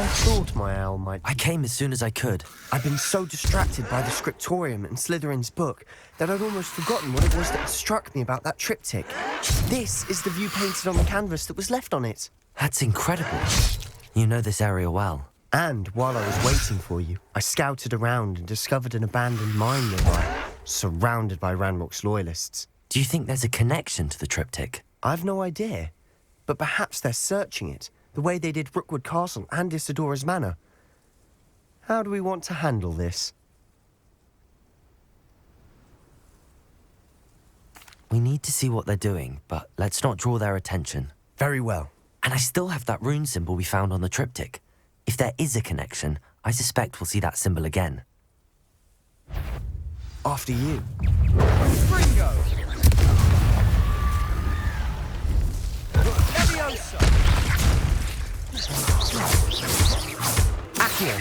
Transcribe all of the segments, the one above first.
thought my owl might... I came as soon as I could. I've been so distracted by the scriptorium and Slytherin's book that I'd almost forgotten what it was that struck me about that triptych. This is the view painted on the canvas that was left on it. That's incredible. You know this area well. And while I was waiting for you, I scouted around and discovered an abandoned mine nearby, surrounded by Ranrock's loyalists. Do you think there's a connection to the triptych? I've no idea, but perhaps they're searching it, the way they did Rookwood Castle and Isidora's Manor. How do we want to handle this? We need to see what they're doing, but let's not draw their attention. Very well. And I still have that rune symbol we found on the triptych. If there is a connection, I suspect we'll see that symbol again. After you. Fringo! Leviosa! Accio!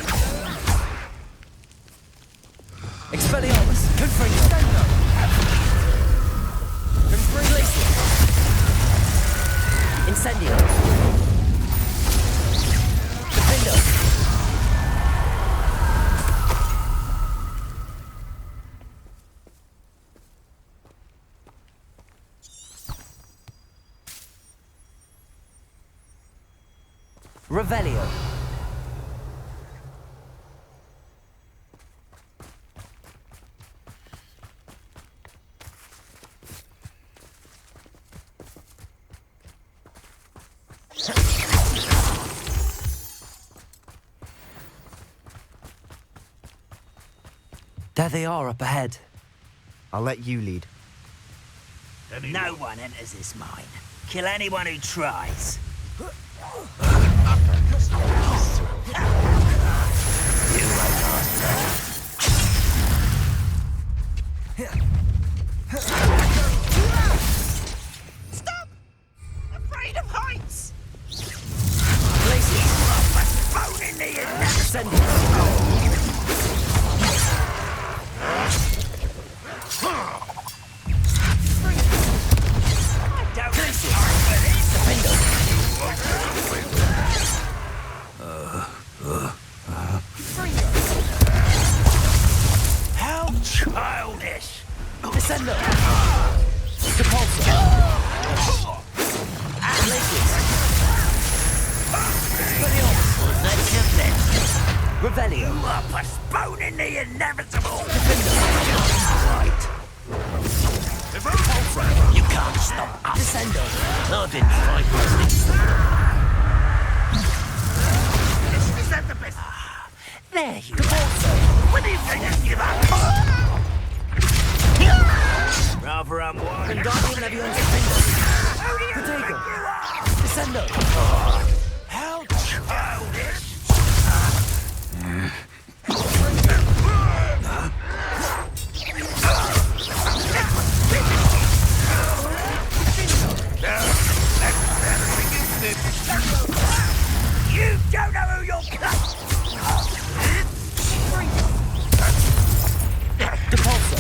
Expelliarmus! Confringo! Glacier! Incendio! Defendo! Revelio. There they are up ahead. I'll let you lead. No one enters this mine. Kill anyone who tries. Stop! Afraid of heights! Bone in the end. Send How childish! Descendo! Depulso! Glacius! Revelio! You are postponing the inevitable! Right. You can't stop us! Descendo! I didn't fight this. Is that the best? There you are! What do you think of give up? Rather unwise. Wingardium Leviosa Defendo! Who do you think Protego! you are? Descendo! How childish! You don't know who you're cut! Depulso!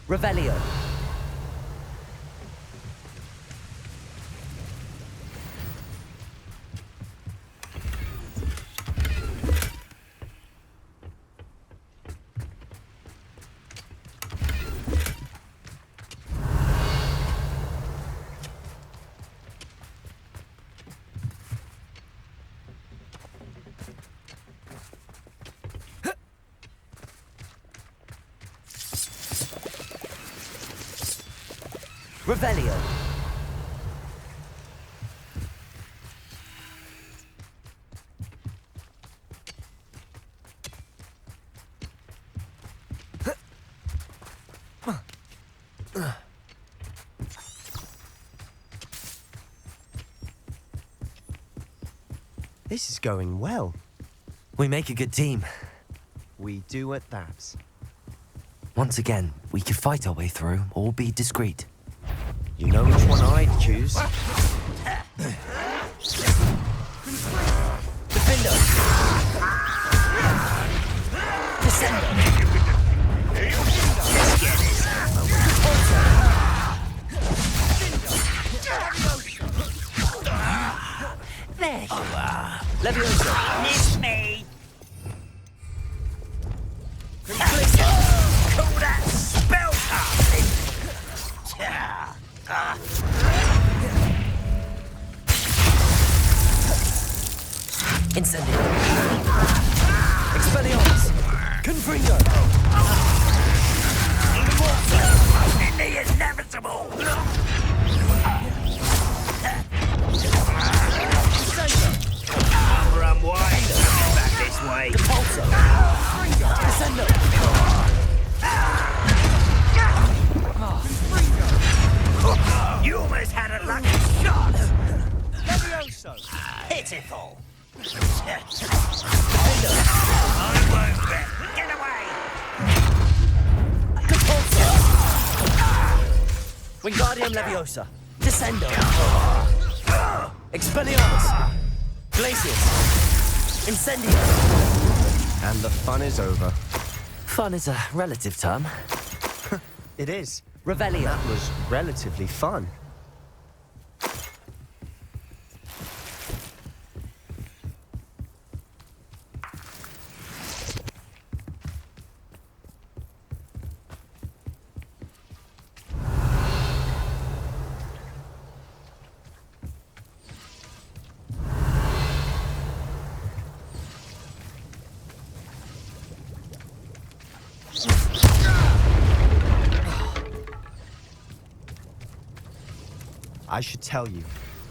Revelio! Revelio! This is going well. We make a good team. We do at that. Once again, we could fight our way through or be discreet. You know which one I'd choose. Defendo! Let's get this over with. There you are. Leviosa! Miss me. Call that spell casting. Incendio! Expelliarmus! Confringo! In the inevitable. Run wide. Back this way. Pulso! Descendo! You almost had a lucky shot. Levioso! Pitiful. I won't bet. Get away. Wingardium Leviosa! Descendo! Expelliarmus! Glacius! Incendio! And the fun is over. Fun is a relative term. It is. Revelio! That was relatively fun. I should tell you.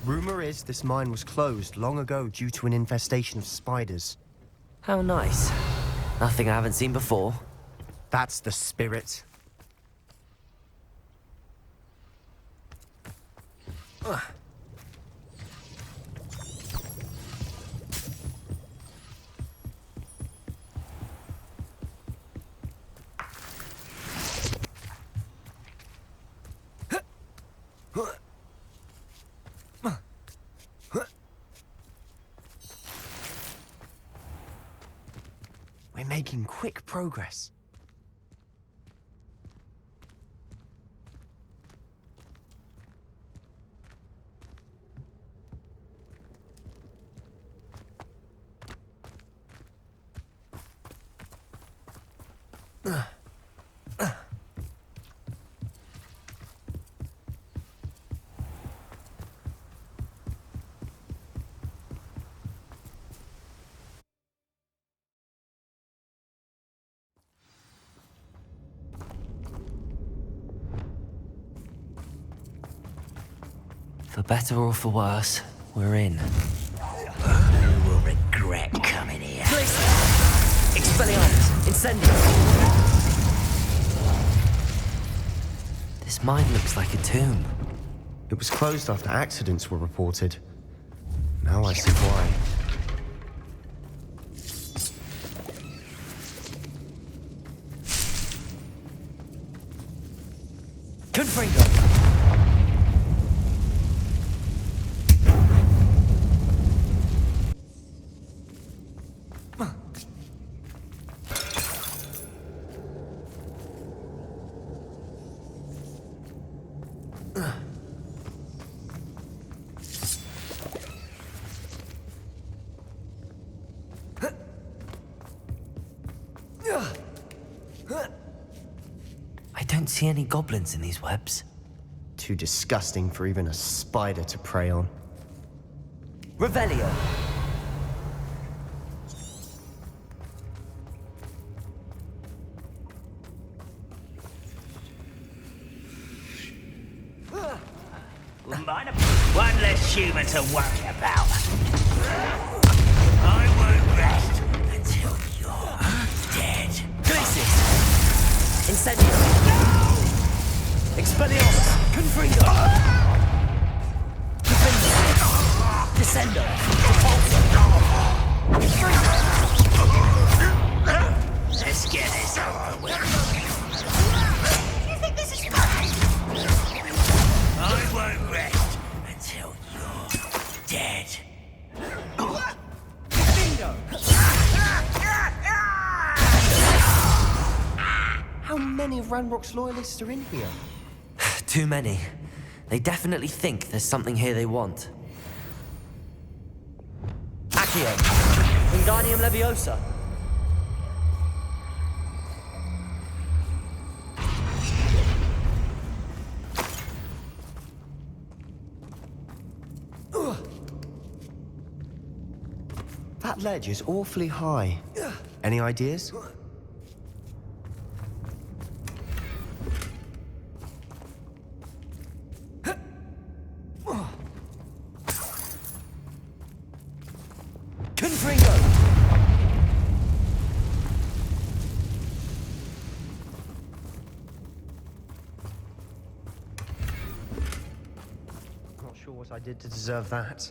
Rumor is this mine was closed long ago due to an infestation of spiders. How nice. Nothing I haven't seen before. That's the spirit. We're making quick progress. For better or for worse, we're in. You will regret coming here. Expelliarmus! Incendio! This mine looks like a tomb. It was closed after accidents were reported. Now I see why. Confringo! I don't see any goblins in these webs. Too disgusting for even a spider to prey on. Revelio! One less human to worry about. I won't rest until you're dead. Glacius! Incendio! Expelliarmus! Confringo! Confringo! Descendo! Let's get this over with. You think this is fun? I won't rest until you're dead. Bingo! Ranrock's loyalists are in here? Too many. They definitely think there's something here they want. Accio. Wingardium Leviosa. That ledge is awfully high. Any ideas? Confringo. Not sure what I did to deserve that.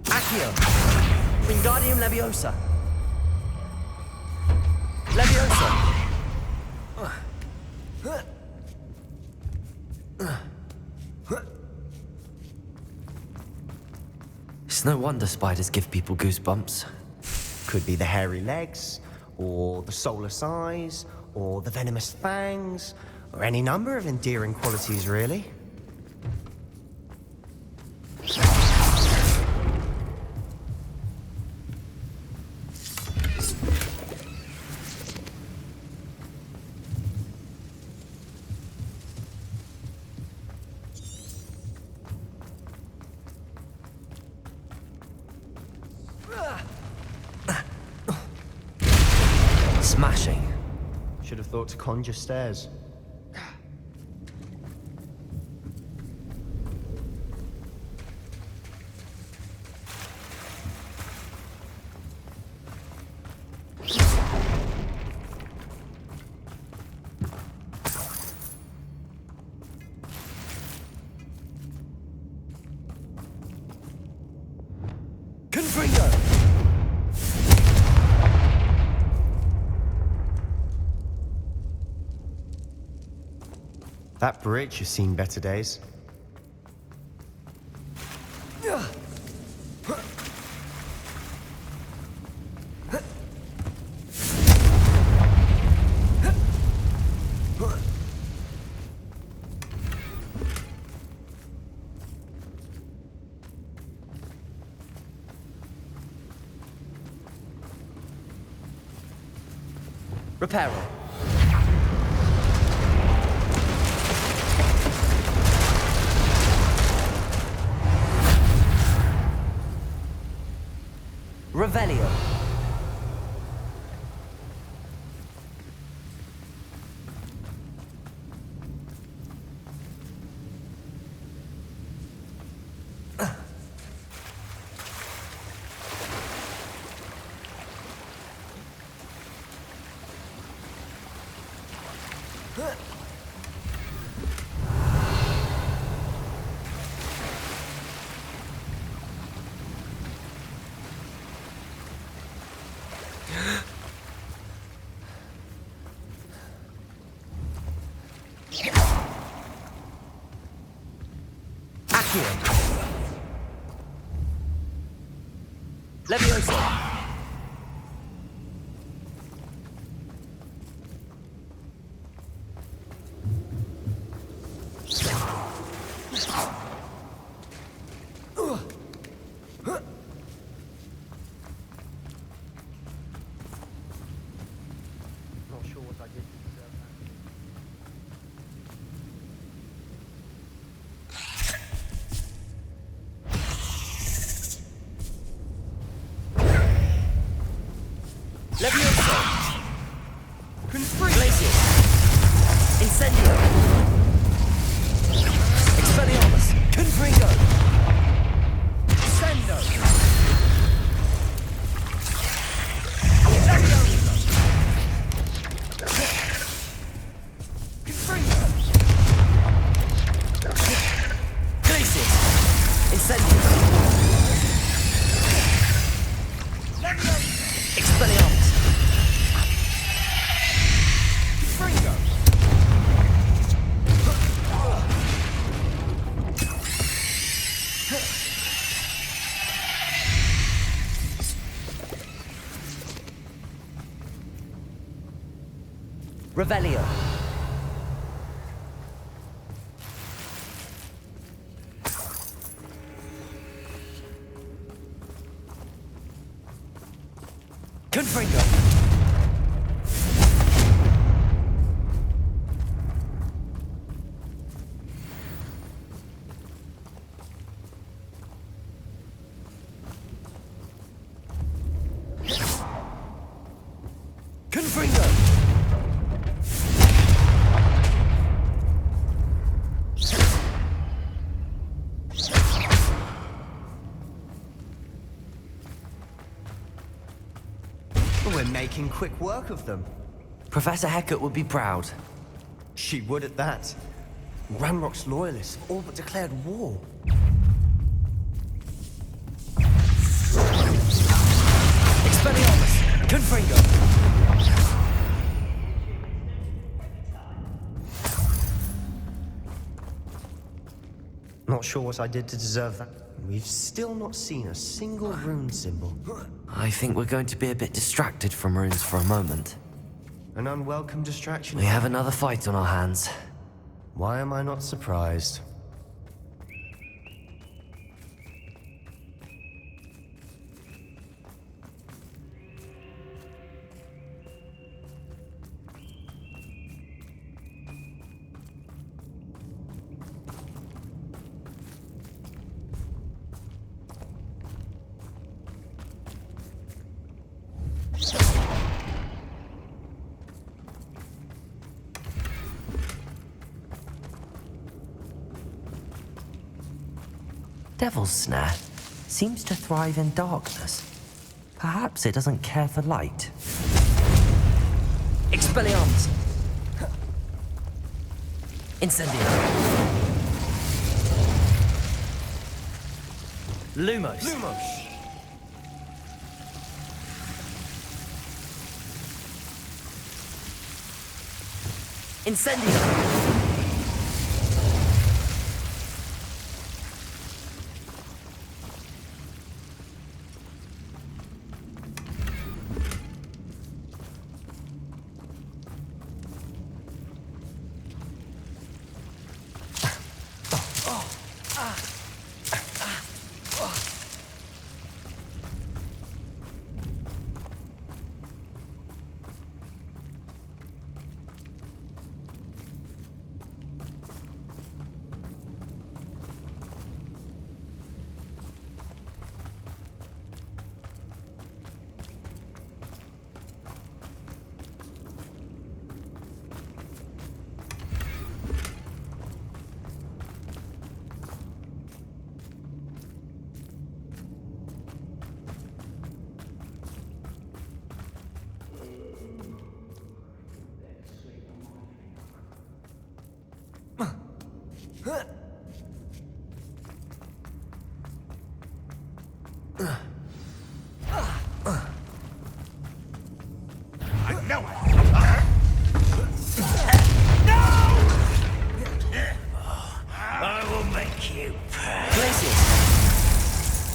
Accio. Wingardium Leviosa. Leviosa. It's no wonder spiders give people goosebumps. Could be the hairy legs, or the soulless eyes, or the venomous fangs, or any number of endearing qualities, really. Smashing. Should have thought to conjure stairs. Confringo. That bridge has seen better days. Reparo. Revelio. Accio. Leviosa. Revelio. Confringo. Confringo. We're making quick work of them. Professor Hecat would be proud. She would at that. Ranrock's loyalists have all but declared war. Expelliarmus. Confringo. Not sure what I did to deserve that. We've still not seen a single rune symbol. I think we're going to be a bit distracted from runes for a moment. An unwelcome distraction. We have another fight on our hands. Why am I not surprised? Devil's Snare seems to thrive in darkness. Perhaps it doesn't care for light. Expelliarmus. Incendio. Lumos. Lumos! Incendio.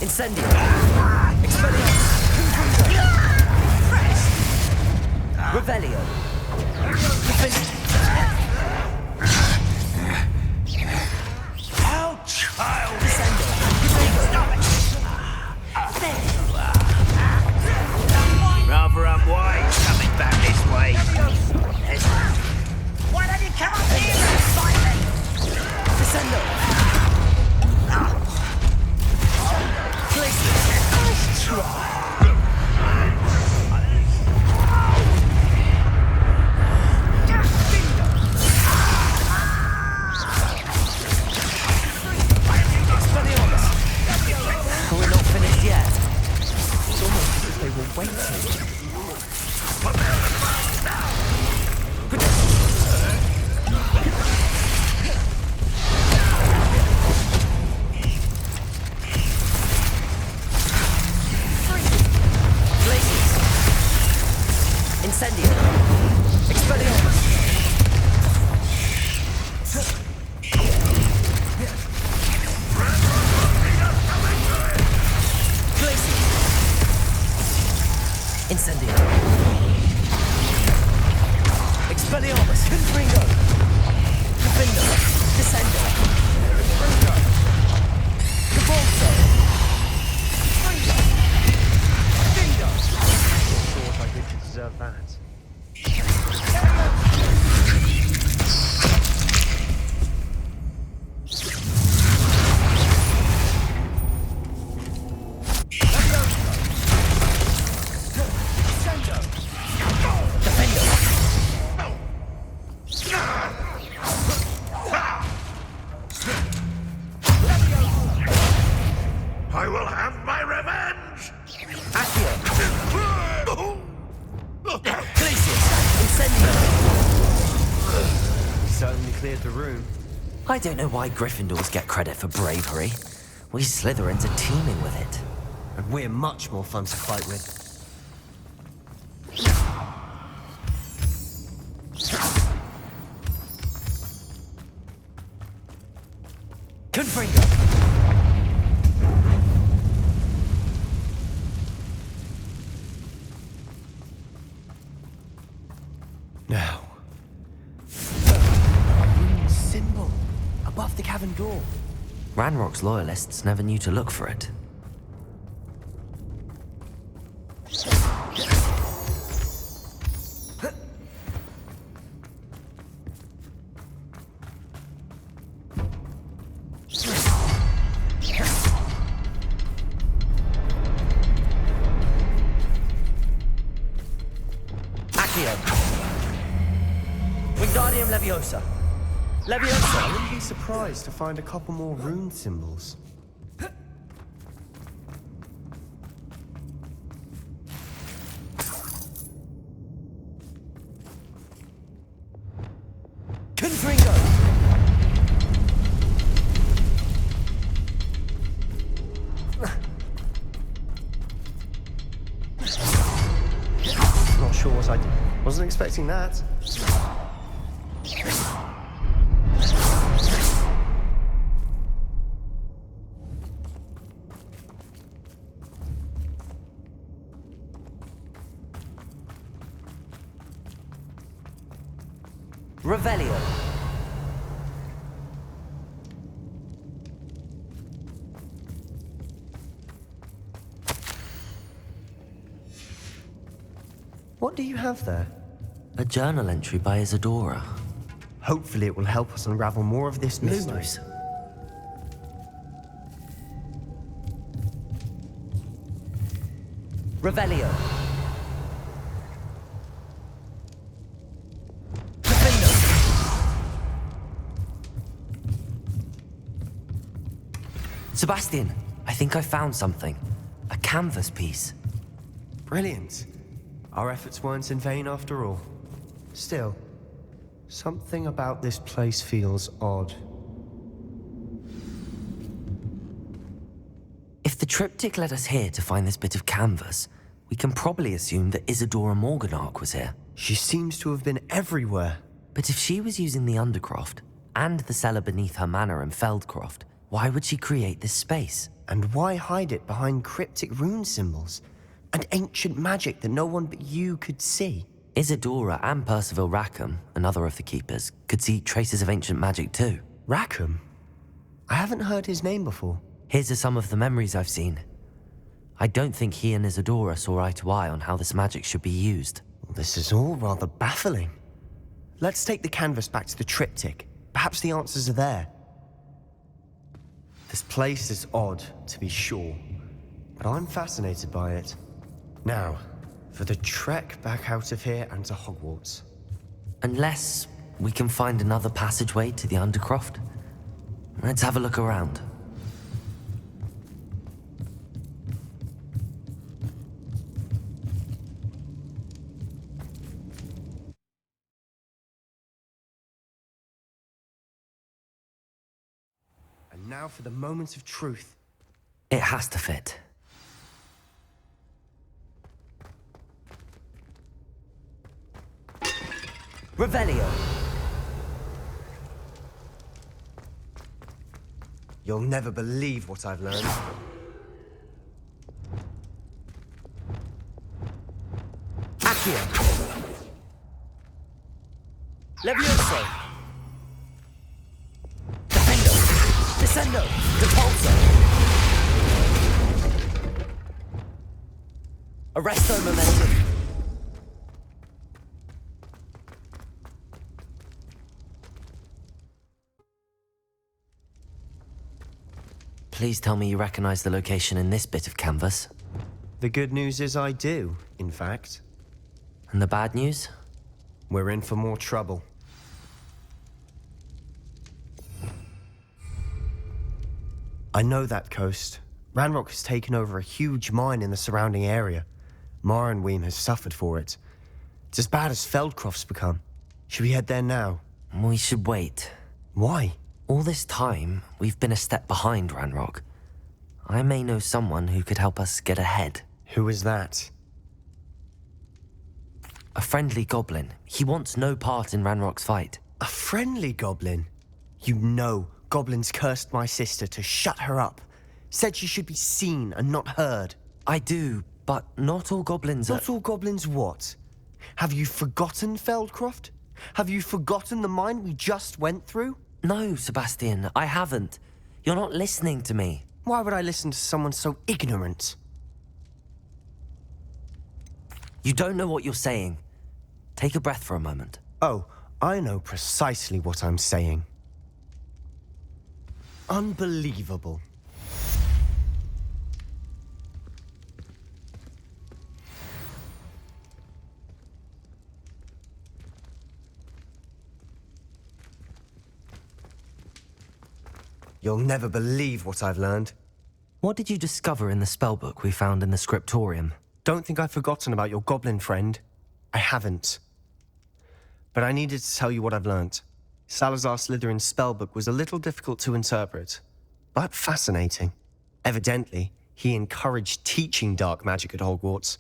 Incendio. Expelliarmus. Revelio. How child! Rather unwise coming back this way. Why don't you come up here and fight me? Descendo. Nice try. We're not finished yet. It's almost as if they were waiting. Incendio. Expelliarmus. Glacius. Incendio. Expelliarmus! Confringo! Defendo! Descendo! Confringo! Cavolto! Fringo! Dingo! Not sure what I did to deserve that. I will have my revenge! Certainly cleared the room. I don't know why Gryffindors get credit for bravery. We Slytherins are teeming with it. And we're much more fun to fight with. Confringo! Now. A symbol above the cavern door. Ranrock's loyalists never knew to look for it. Wingardium Leviosa! Leviosa! I wouldn't be surprised to find a couple more rune symbols. Confringo! Not sure what I did. Wasn't expecting that. Revelio! What do you have there? A journal entry by Isadora. Hopefully it will help us unravel more of this mystery. Lumos. Revelio! Sebastian, I think I found something. A canvas piece. Brilliant. Our efforts weren't in vain after all. Still, something about this place feels odd. If the triptych led us here to find this bit of canvas, we can probably assume that Isadora Morganach was here. She seems to have been everywhere. But if she was using the Undercroft, and the cellar beneath her manor in Feldcroft, why would she create this space? And why hide it behind cryptic rune symbols? And ancient magic that no one but you could see? Isadora and Percival Rackham, another of the keepers, could see traces of ancient magic too. Rackham? I haven't heard his name before. Here's some of the memories I've seen. I don't think he and Isadora saw eye to eye on how this magic should be used. Well, this is all rather baffling. Let's take the canvas back to the triptych. Perhaps the answers are there. This place is odd, to be sure, but I'm fascinated by it. Now, for the trek back out of here and to Hogwarts. Unless we can find another passageway to the Undercroft. Let's have a look around. And now for the moment of truth. It has to fit. Revelio! You'll never believe what I've learned. Accio! Levioso! Defendo! Descendo! Repulso! Arresto momentum! Please tell me you recognize the location in this bit of canvas. The good news is I do, in fact. And the bad news? We're in for more trouble. I know that coast. Ranrock has taken over a huge mine in the surrounding area. Marenweem has suffered for it. It's as bad as Feldcroft's become. Should we head there now? We should wait. Why? All this time, we've been a step behind Ranrock. I may know someone who could help us get ahead. Who is that? A friendly goblin. He wants no part in Ranrock's fight. A friendly goblin? You know goblins cursed my sister to shut her up. Said she should be seen and not heard. I do, but not all goblins are... Not all goblins what? Have you forgotten Feldcroft? Have you forgotten the mine we just went through? No, Sebastian, I haven't. You're not listening to me. Why would I listen to someone so ignorant? You don't know what you're saying. Take a breath for a moment. Oh, I know precisely what I'm saying. Unbelievable. You'll never believe what I've learned. What did you discover in the spellbook we found in the scriptorium? Don't think I've forgotten about your goblin friend. I haven't. But I needed to tell you what I've learnt. Salazar Slytherin's spellbook was a little difficult to interpret, but fascinating. Evidently, he encouraged teaching dark magic at Hogwarts.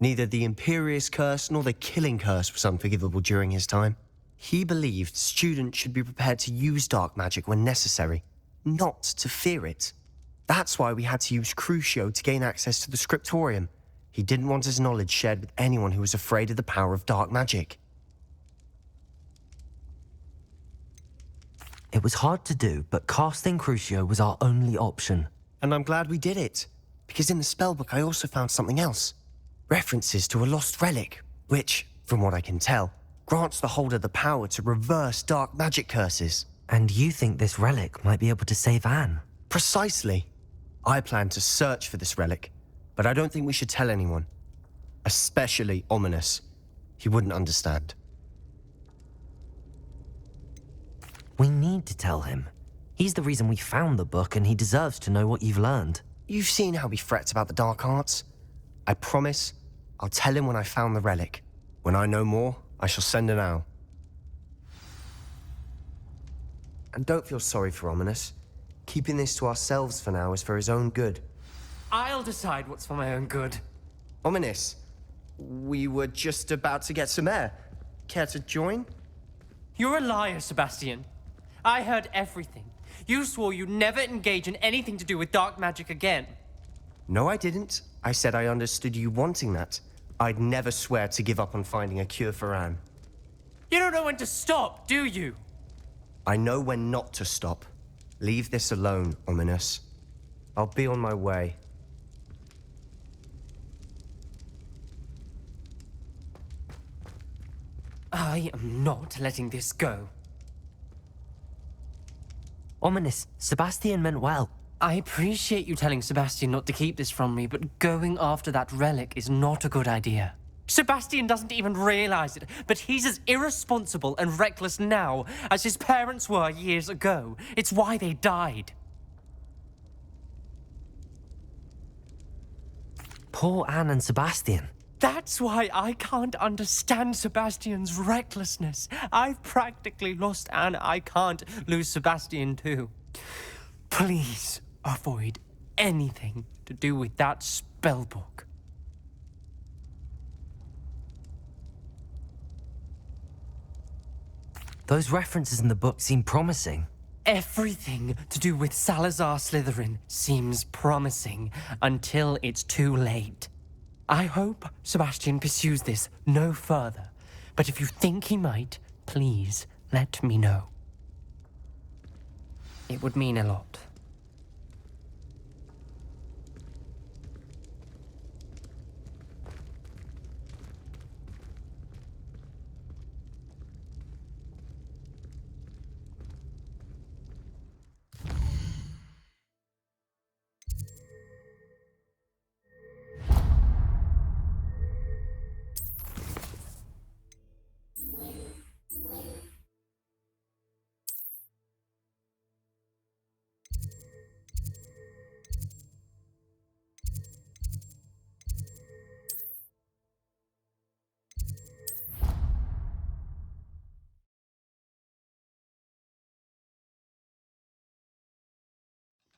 Neither the Imperious Curse nor the Killing Curse was unforgivable during his time. He believed students should be prepared to use dark magic when necessary, not to fear it. That's why we had to use Crucio to gain access to the scriptorium. He didn't want his knowledge shared with anyone who was afraid of the power of dark magic. It was hard to do, but casting Crucio was our only option. And I'm glad we did it, because in the spellbook I also found something else. References to a lost relic, which, from what I can tell, grants the holder the power to reverse dark magic curses. And you think this relic might be able to save Anne? Precisely. I plan to search for this relic, but I don't think we should tell anyone. Especially Ominous. He wouldn't understand. We need to tell him. He's the reason we found the book, and he deserves to know what you've learned. You've seen how he frets about the dark arts. I promise I'll tell him when I found the relic. When I know more, I shall send an owl. And don't feel sorry for Ominous. Keeping this to ourselves for now is for his own good. I'll decide what's for my own good. Ominous, we were just about to get some air. Care to join? You're a liar, Sebastian. I heard everything. You swore you'd never engage in anything to do with dark magic again. No, I didn't. I said I understood you wanting that. I'd never swear to give up on finding a cure for Anne. You don't know when to stop, do you? I know when not to stop. Leave this alone, Ominous. I'll be on my way. I am not letting this go. Ominous, Sebastian meant well. I appreciate you telling Sebastian not to keep this from me, but going after that relic is not a good idea. Sebastian doesn't even realize it, but he's as irresponsible and reckless now as his parents were years ago. It's why they died. Poor Anne and Sebastian. That's why I can't understand Sebastian's recklessness. I've practically lost Anne. I can't lose Sebastian too. Please avoid anything to do with that spellbook. Those references in the book seem promising. Everything to do with Salazar Slytherin seems promising until it's too late. I hope Sebastian pursues this no further, But if you think he might, please let me know. It would mean a lot.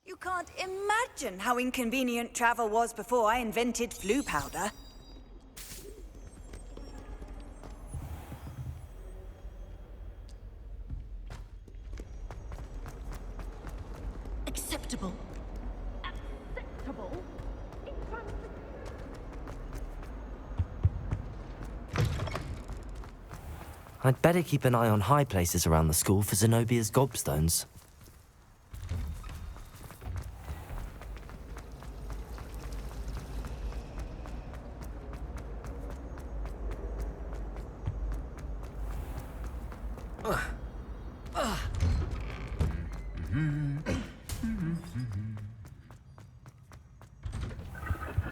You can't imagine how inconvenient travel was before I invented flu powder. Acceptable. I'd better keep an eye on high places around the school for Zenobia's gobstones.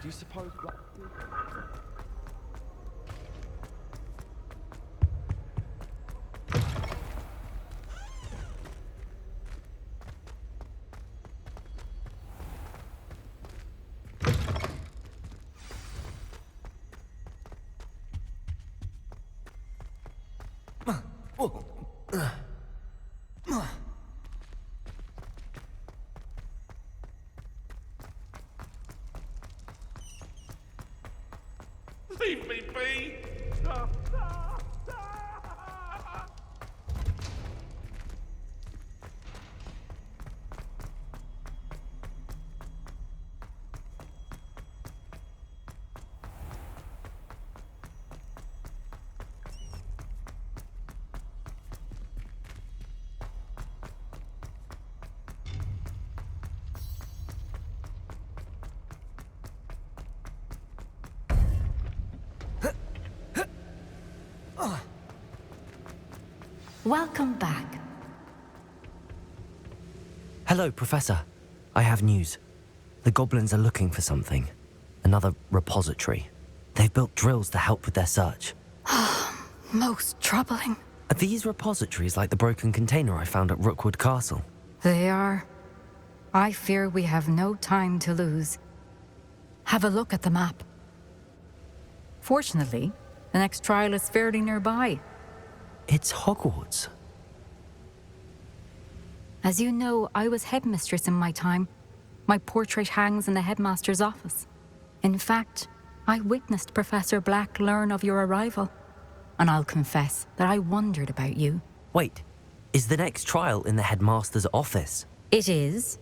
Do you suppose... Leave me be! Welcome back. Hello, Professor. I have news. The goblins are looking for something. Another repository. They've built drills to help with their search. Most troubling. Are these repositories like the broken container I found at Rookwood Castle? They are. I fear we have no time to lose. Have a look at the map. Fortunately, the next trial is fairly nearby. It's Hogwarts. As you know, I was headmistress in my time. My portrait hangs in the headmaster's office. In fact, I witnessed Professor Black learn of your arrival. And I'll confess that I wondered about you. Wait, is the next trial in the headmaster's office? It is.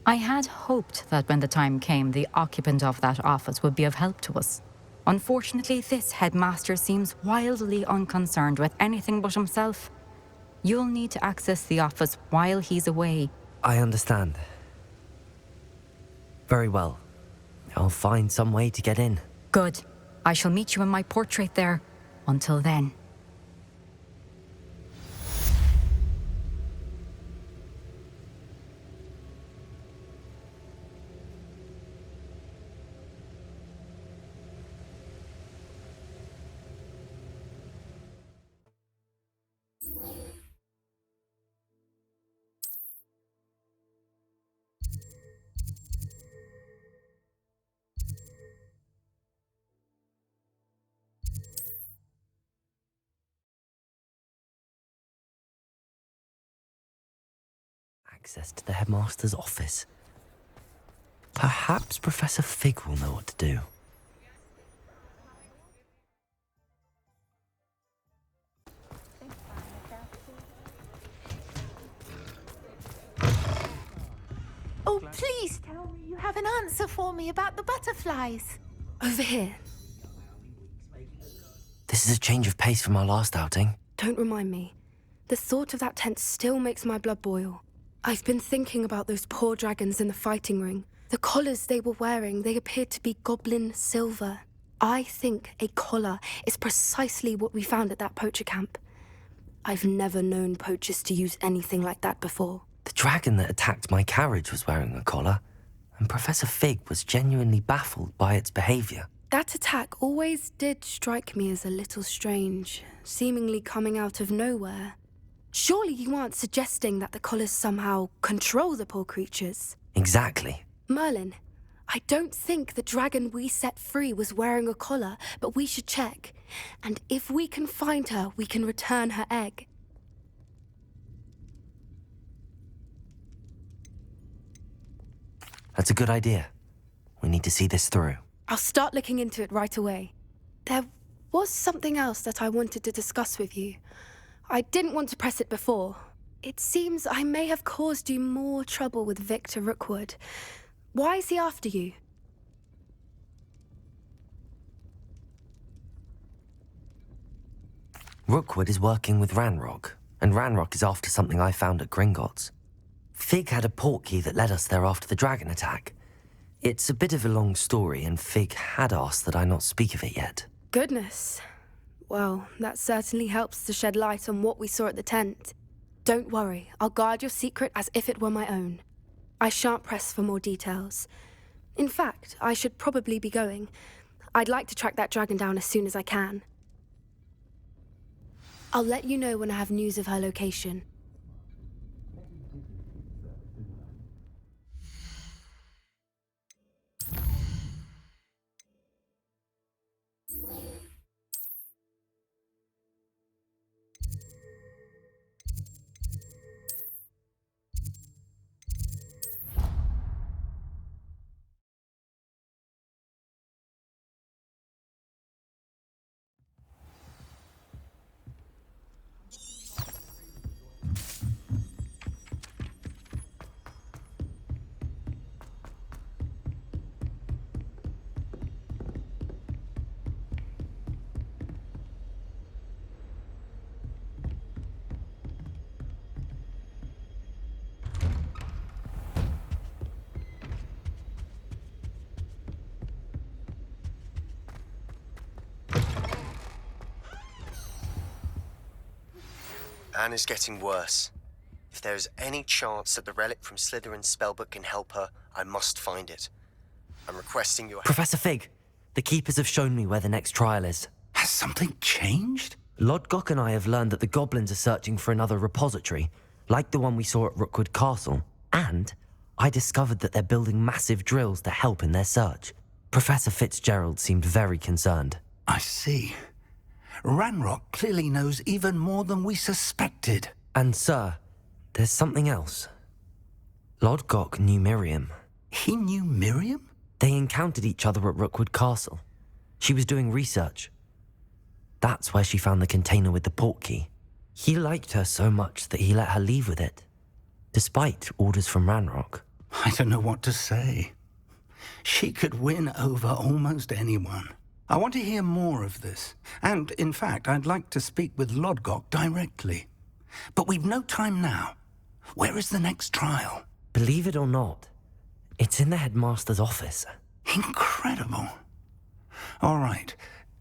I had hoped that when the time came, the occupant of that office would be of help to us. Unfortunately, this headmaster seems wildly unconcerned with anything but himself. You'll need to access the office while he's away. I understand. Very well. I'll find some way to get in. Good. I shall meet you in my portrait there. Until then. Access to the headmaster's office. Perhaps Professor Fig will know what to do. Oh, please tell me you have an answer for me about the butterflies. Over here. This is a change of pace from our last outing. Don't remind me. The thought of that tent still makes my blood boil. I've been thinking about those poor dragons in the fighting ring. The collars they were wearing, they appeared to be goblin silver. I think a collar is precisely what we found at that poacher camp. I've never known poachers to use anything like that before. The dragon that attacked my carriage was wearing a collar, and Professor Fig was genuinely baffled by its behavior. That attack always did strike me as a little strange, seemingly coming out of nowhere. Surely you aren't suggesting that the collars somehow control the poor creatures? Exactly. Merlin, I don't think the dragon we set free was wearing a collar, but we should check. And if we can find her, we can return her egg. That's a good idea. We need to see this through. I'll start looking into it right away. There was something else that I wanted to discuss with you. I didn't want to press it before. It seems I may have caused you more trouble with Victor Rookwood. Why is he after you? Rookwood is working with Ranrock, and Ranrock is after something I found at Gringotts. Fig had a portkey that led us there after the dragon attack. It's a bit of a long story, and Fig had asked that I not speak of it yet. Goodness. Well, that certainly helps to shed light on what we saw at the tent. Don't worry, I'll guard your secret as if it were my own. I shan't press for more details. In fact, I should probably be going. I'd like to track that dragon down as soon as I can. I'll let you know when I have news of her location. Anne is getting worse. If there is any chance that the relic from Slytherin's spellbook can help her, I must find it. I'm requesting your... Professor Fig, the Keepers have shown me where the next trial is. Has something changed? Lodgok and I have learned that the goblins are searching for another repository, like the one we saw at Rookwood Castle. And I discovered that they're building massive drills to help in their search. Professor Fitzgerald seemed very concerned. I see. Ranrock clearly knows even more than we suspected. And sir, there's something else. Lodgok knew Miriam. He knew Miriam? They encountered each other at Rookwood Castle. She was doing research. That's where she found the container with the portkey. He liked her so much that he let her leave with it, despite orders from Ranrock. I don't know what to say. She could win over almost anyone. I want to hear more of this. And, in fact, I'd like to speak with Lodgok directly. But we've no time now. Where is the next trial? Believe it or not, it's in the headmaster's office. Incredible. All right.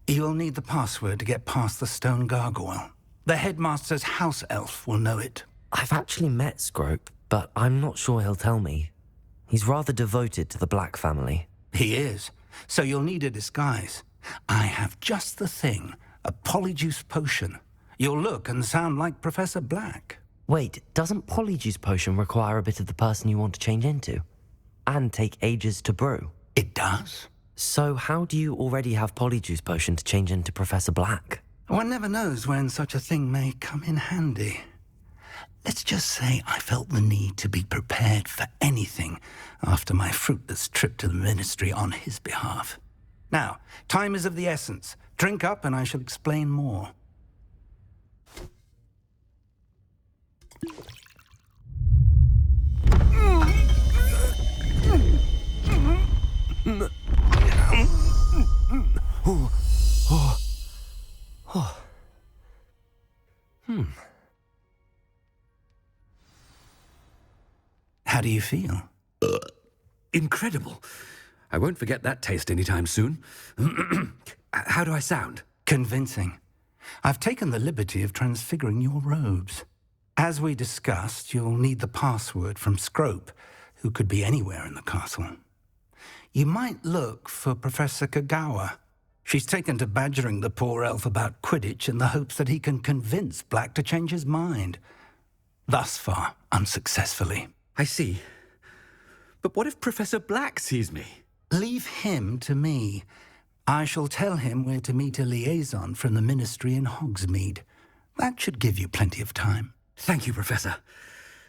You'll need the password to get past the stone gargoyle. The headmaster's house elf will know it. I've actually met Scrope, but I'm not sure he'll tell me. He's rather devoted to the Black family. He is. So you'll need a disguise. I have just the thing. A polyjuice potion. You'll look and sound like Professor Black. Wait, doesn't Polyjuice Potion require a bit of the person you want to change into? And take ages to brew? It does. So how do you already have Polyjuice Potion to change into Professor Black? One never knows when such a thing may come in handy. Let's just say I felt the need to be prepared for anything after my fruitless trip to the ministry on his behalf. Now, time is of the essence. Drink up and I shall explain more. How do you feel? Incredible. I won't forget that taste anytime soon. How do I sound? Convincing. I've taken the liberty of transfiguring your robes. As we discussed, you'll need the password from Scrope, who could be anywhere in the castle. You might look for Professor Kagawa. She's taken to badgering the poor elf about Quidditch in the hopes that he can convince Black to change his mind. Thus far, unsuccessfully. I see. But what if Professor Black sees me? Leave him to me. I shall tell him where to meet a liaison from the Ministry in Hogsmeade. That should give you plenty of time. Thank you, Professor.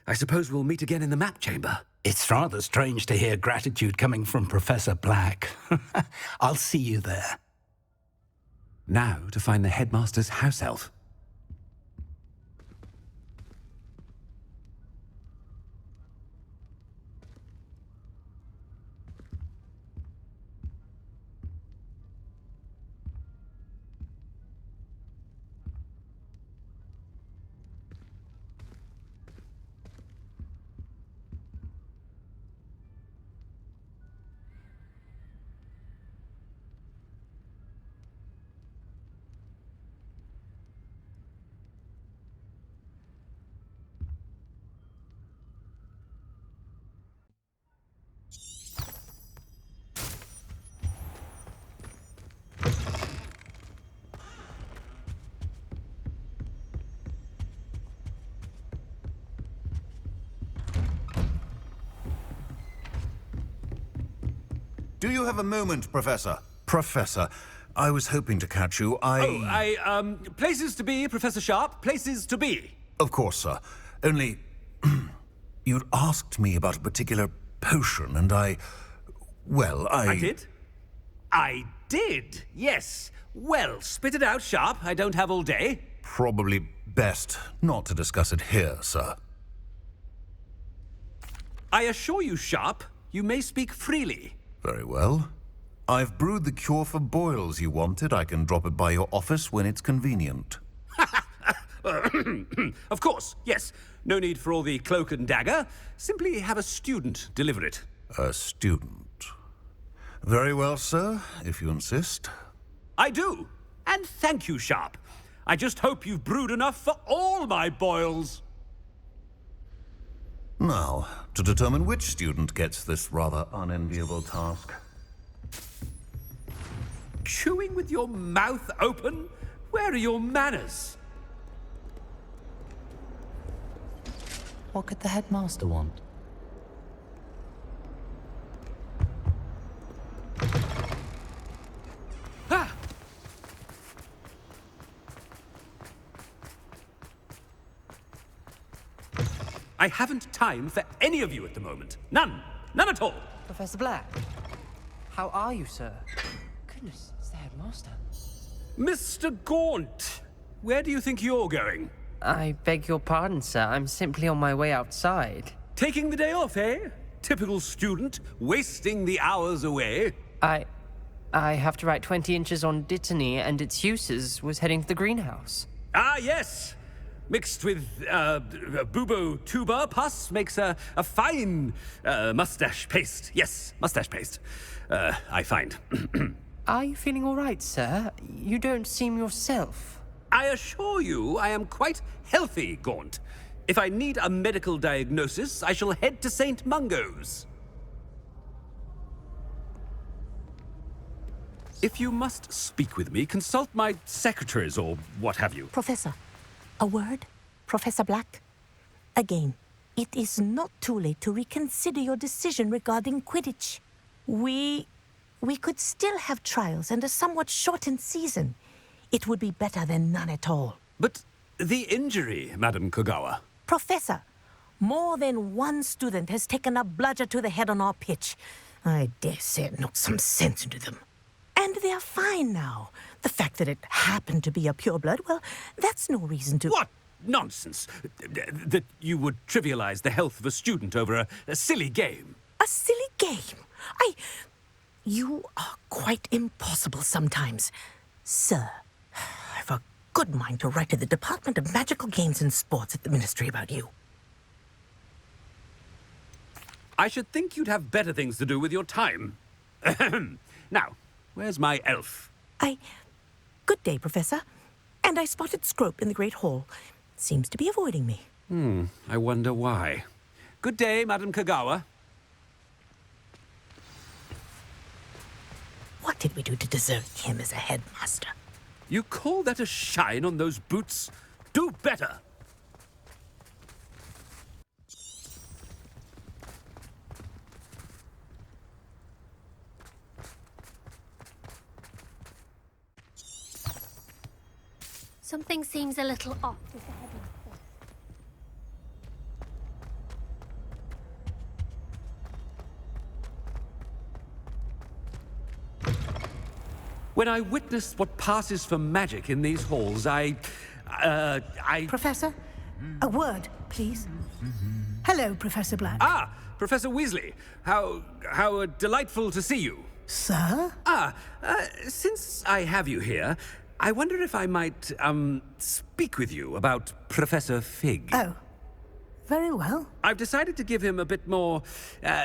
I suppose we'll meet again in the map chamber. It's rather strange to hear gratitude coming from Professor Black. I'll see you there. Now to find the headmaster's house elf. Do you have a moment, Professor? Professor, I was hoping to catch you. Places to be, Professor Sharp. Places to be. Of course, sir. Only, you'd asked me about a particular potion, and I did? I did, yes. Well, spit it out, Sharp. I don't have all day. Probably best not to discuss it here, sir. I assure you, Sharp, you may speak freely. Very well. I've brewed the cure for boils you wanted. I can drop it by your office when it's convenient. Of course, yes. No need for all the cloak and dagger. Simply have a student deliver it. A student. Very well, sir, if you insist. I do. And thank you, Sharp. I just hope you've brewed enough for all my boils. Now, to determine which student gets this rather unenviable task. Chewing with your mouth open? Where are your manners? What could the headmaster want? Ah! I haven't time for any of you at the moment. None. None at all. Professor Black, how are you, sir? Goodness, it's the headmaster. Mr. Gaunt, where do you think you're going? I beg your pardon, sir. I'm simply on my way outside. Taking the day off, eh? Typical student, wasting the hours away. I have to write 20 inches on Dittany and its uses. Was heading to the greenhouse. Ah, yes. Mixed with bubo tuber pus makes a fine mustache paste. Yes, mustache paste. I find. Are you feeling all right, sir? You don't seem yourself. I assure you I am quite healthy, Gaunt. If I need a medical diagnosis, I shall head to St. Mungo's. If you must speak with me, consult my secretaries or what have you. Professor, a word? Professor Black? Again, it is not too late to reconsider your decision regarding Quidditch. We could still have trials and a somewhat shortened season. It would be better than none at all. But the injury, Madam Kagawa. Professor, more than one student has taken a bludger to the head on our pitch. I dare say it knocked some sense into them. And they're fine now. The fact that it happened to be a pureblood, well, that's no reason to... What nonsense! That you would trivialize the health of a student over a silly game. A silly game? You are quite impossible sometimes. Sir, I've a good mind to write to the Department of Magical Games and Sports at the Ministry about you. I should think you'd have better things to do with your time. Now, where's my elf? Good day, Professor. And I spotted Scrope in the Great Hall. Seems to be avoiding me. I wonder why. Good day, Madam Kagawa. What did we do to deserve him as a headmaster? You call that a shine on those boots? Do better! Something seems a little off with the headmaster. When I witness what passes for magic in these halls, I... Professor, a word, please. Hello, Professor Black. Ah, Professor Weasley. How delightful to see you. Sir? Since I have you here, I wonder if I might, speak with you about Professor Fig. Oh, very well. I've decided to give him a bit more,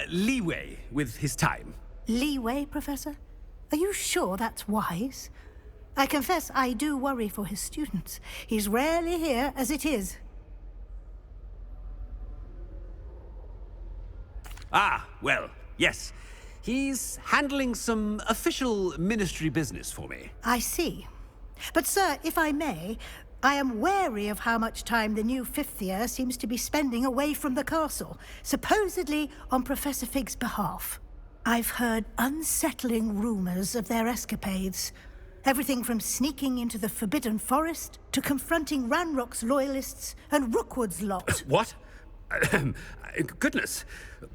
leeway with his time. Leeway, Professor? Are you sure that's wise? I confess I do worry for his students. He's rarely here as it is. Ah, well, yes. He's handling some official ministry business for me. I see. But, sir, if I may, I am wary of how much time the new fifth year seems to be spending away from the castle, supposedly on Professor Fig's behalf. I've heard unsettling rumors of their escapades. Everything from sneaking into the Forbidden Forest to confronting Ranrock's loyalists and Rookwood's lot. What? Goodness.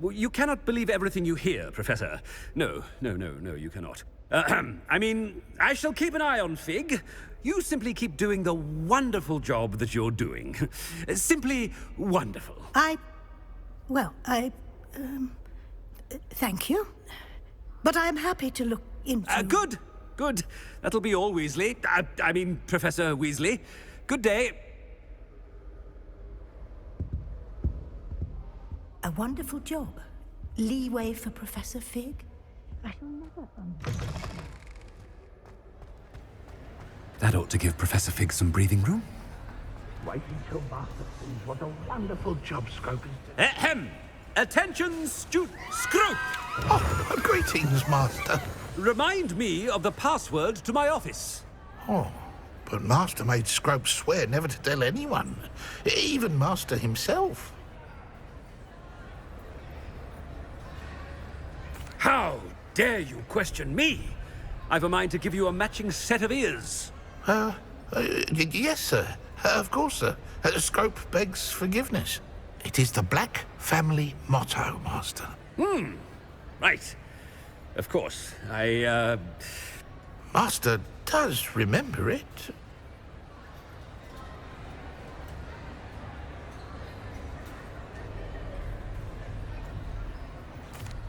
You cannot believe everything you hear, Professor. No, you cannot. I mean, I shall keep an eye on Fig. You simply keep doing the wonderful job that you're doing. Simply wonderful. Thank you. But I'm happy to look into... Good. That'll be all, Weasley. I mean, Professor Weasley. Good day. A wonderful job. Leeway for Professor Fig. I shall never understand. That ought to give Professor Fig some breathing room. Wait until Master sees what a wonderful job Scrope is doing. Ahem! Attention, Scrope! Oh, greetings, Master. Remind me of the password to my office. Oh, but Master made Scrope swear never to tell anyone, even Master himself. How dare you question me? I've a mind to give you a matching set of ears. Yes, sir. Of course, sir. Scrope begs forgiveness. It is the Black family motto, Master. Right. Of course. Master does remember it.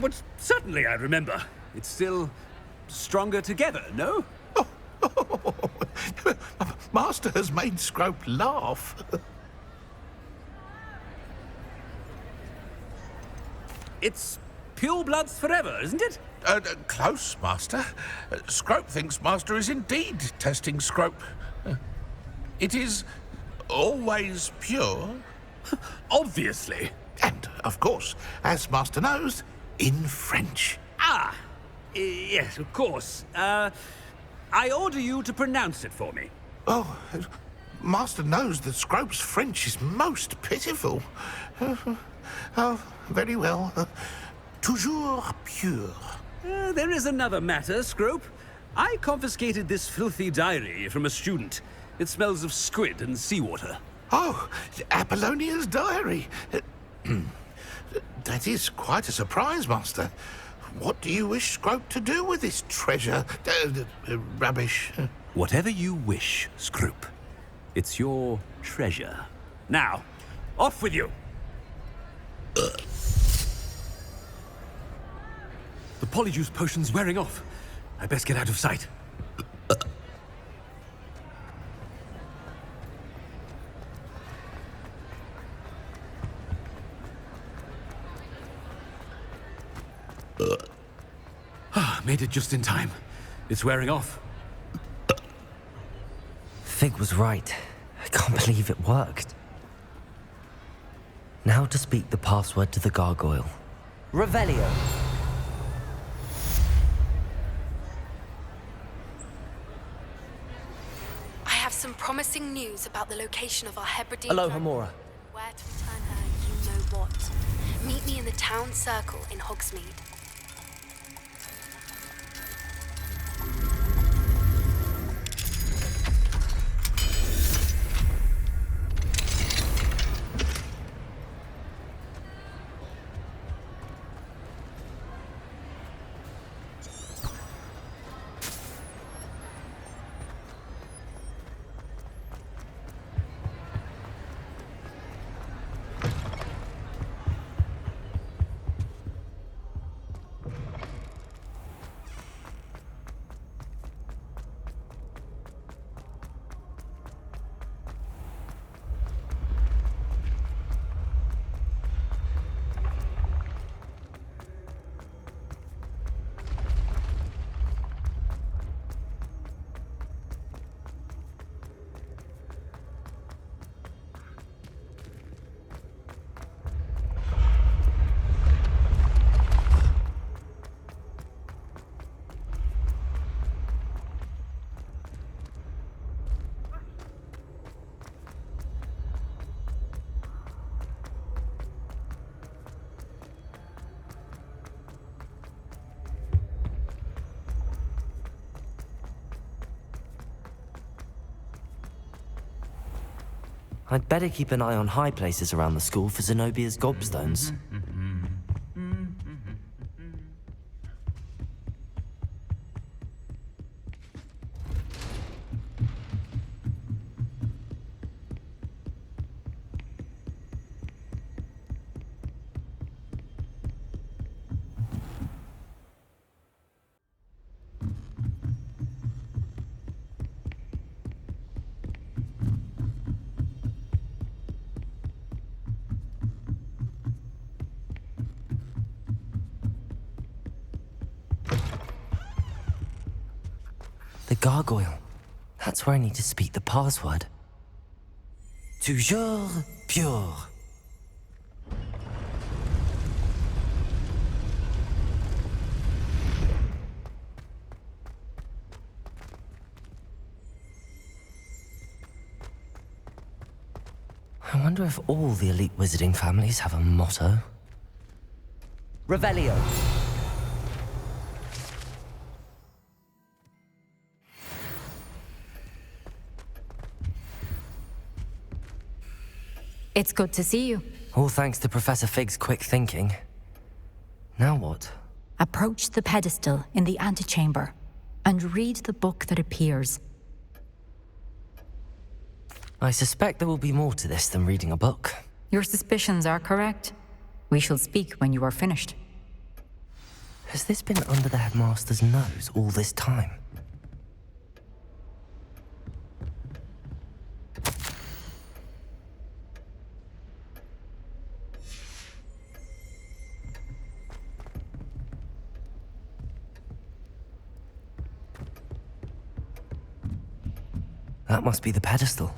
Well, certainly I remember. It's still stronger together, no? Master has made Scrope laugh. It's pure bloods forever, isn't it? Close, Master. Scrope thinks Master is indeed testing Scrope. It is always pure. Obviously. And, of course, as Master knows, in French. Yes, of course. I order you to pronounce it for me. Oh, Master knows that Scrope's French is most pitiful. Oh, very well. Toujours pure. There is another matter, Scrope. I confiscated this filthy diary from a student. It smells of squid and seawater. Oh, Apollonia's diary. That is quite a surprise, Master. What do you wish Scrope to do with this treasure? Rubbish. Whatever you wish, Scrope. It's your treasure. Now, off with you. The polyjuice potion's wearing off. I best get out of sight. made it just in time. It's wearing off. Fig was right. I can't believe it worked. Now to speak the password to the gargoyle. Revelio. I have some promising news about the location of our Hebridean Aloha, dragon. Mora. Where to return her, you know what. Meet me in the town circle in Hogsmeade. I'd better keep an eye on high places around the school for Zenobia's gobstones. The gargoyle. That's where I need to speak the password. Toujours pure. I wonder if all the elite wizarding families have a motto. Revelio. It's good to see you. All thanks to Professor Fig's quick thinking. Now what? Approach the pedestal in the antechamber and read the book that appears. I suspect there will be more to this than reading a book. Your suspicions are correct. We shall speak when you are finished. Has this been under the headmaster's nose all this time? That must be the pedestal.